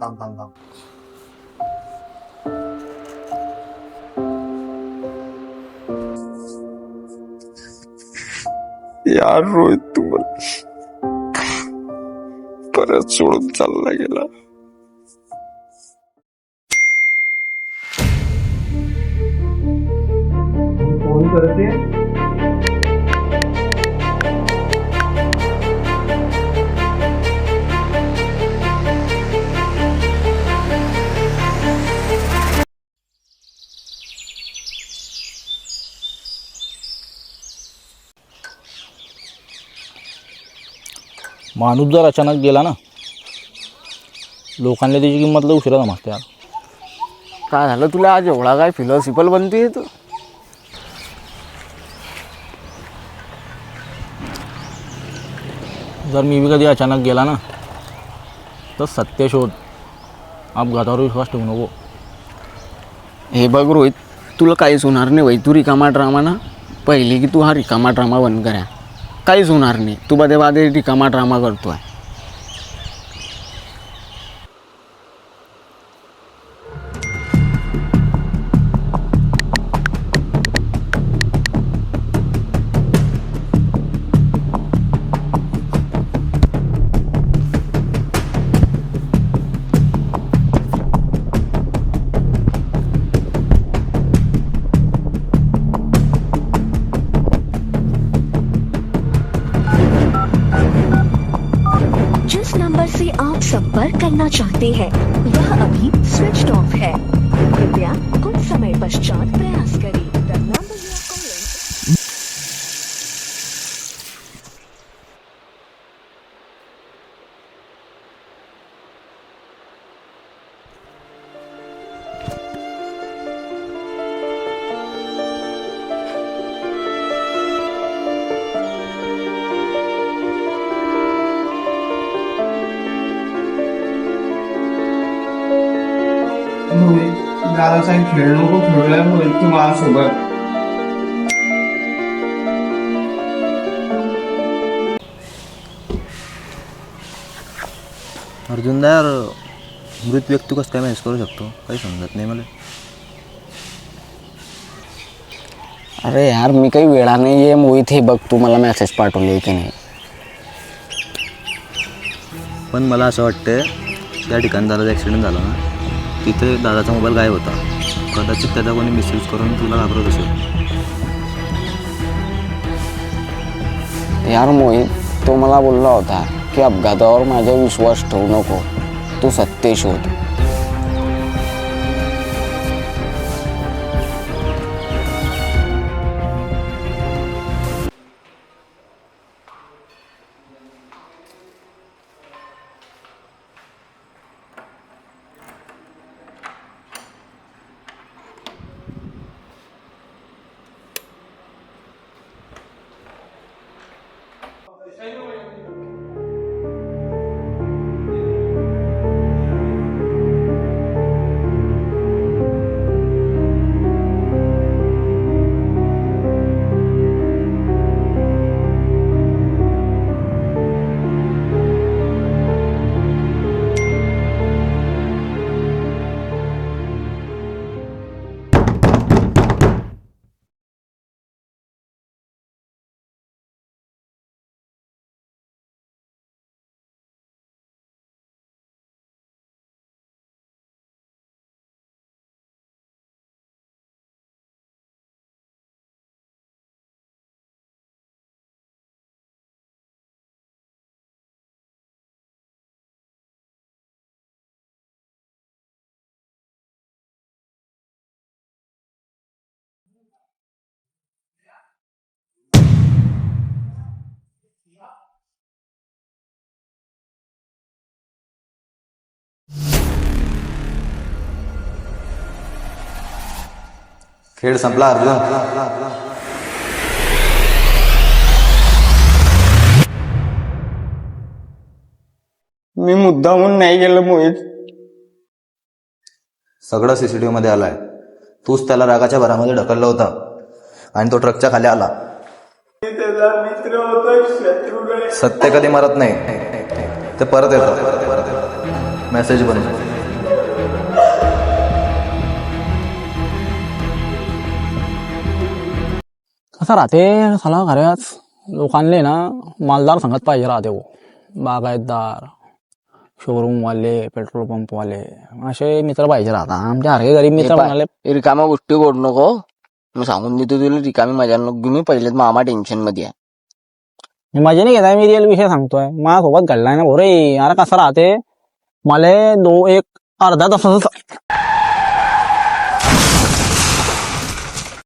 थांब थांब थांब. यार रोहित तू परत सोडून चालला गेला. फोन करते. माणूस जर अचानक गेला ना, लोकांना त्याची किंमत लय उशिरा समजते यार. काय झालं तुला आज एवढा काय फिलॉसॉफिकल बनते तू? जर मी बी कधी अचानक गेला ना, तर सत्य शोध, अपघातावर विश्वास ठेवू नको. हे बघ रोहित, तुला काहीच होणार नाही भाई. तू रिकामा ड्रामा ना, पहिले की तू हा रिकामा ड्रामा बंद करा. काहीच होणार नाही. तू बादे बादे रिकामा ड्रामा करतोय. जिस नंबर से आप संपर्क करना चाहते हैं वह अभी स्विच ऑफ है. कृपया कुछ समय पश्चात प्रयास करें. The number you are calling. Dada Saheb खेळ नको खेळलाय रोहित तू माझ्यासोबत. अर्जुन यार, मृत व्यक्ती कसं काय मॅनेज करू शकतो काही समजत नाही मला. अरे यार, मी काही वेळा नाही आहे मोहित. हे बघ, तू मला मेसेज पाठवले की नाही. पण मला असं वाटतं त्या ठिकाणी दादाचा ॲक्सिडेंट झाला ना, तिथे दादाचा मोबाईल गायब होता. कदाचित त्याचा कोणी मिसयूज करून तुला घाबरत असेल. यार मोहित, तो मला बोलला होता की अपघातावर माझा विश्वास ठेवू नको, तू सत्य शोध. खेळ संपला अर्जुन. मी मुद्दामून नाही गेलो मोहित. सगळं सीसीटीव्ही मध्ये आलाय. तूच त्याला रागाच्या भरामध्ये ढकललं होतं आणि तो ट्रकच्या खाली आला. त्याचा मित्र होता, शत्रू. सत्य कधी मरत नाही, ते परत येतं. मेसेज बनव. कसं राहते साला खऱ्याच लोकांले ना मालदार संगत पाहिजे राहते हो. बागायतदार, शोरूमवाले, पेट्रोल पंपवाले असे मित्र पाहिजे राहतात. आमच्या सारखे गरीब मित्र म्हणाले रिकाम्या गोष्टी बोलू नको. मी सांगून देतो तुला, रिकामी मजा नको घेऊ. मी पहिलेच मामा टेन्शन मध्ये आहे. मी मजा नाही घेताय, मी रिअल विषय सांगतोय. माझ्यासोबत घडलाय ना भो रे. अरे कसं राहते मला एक अर्धा तासाचं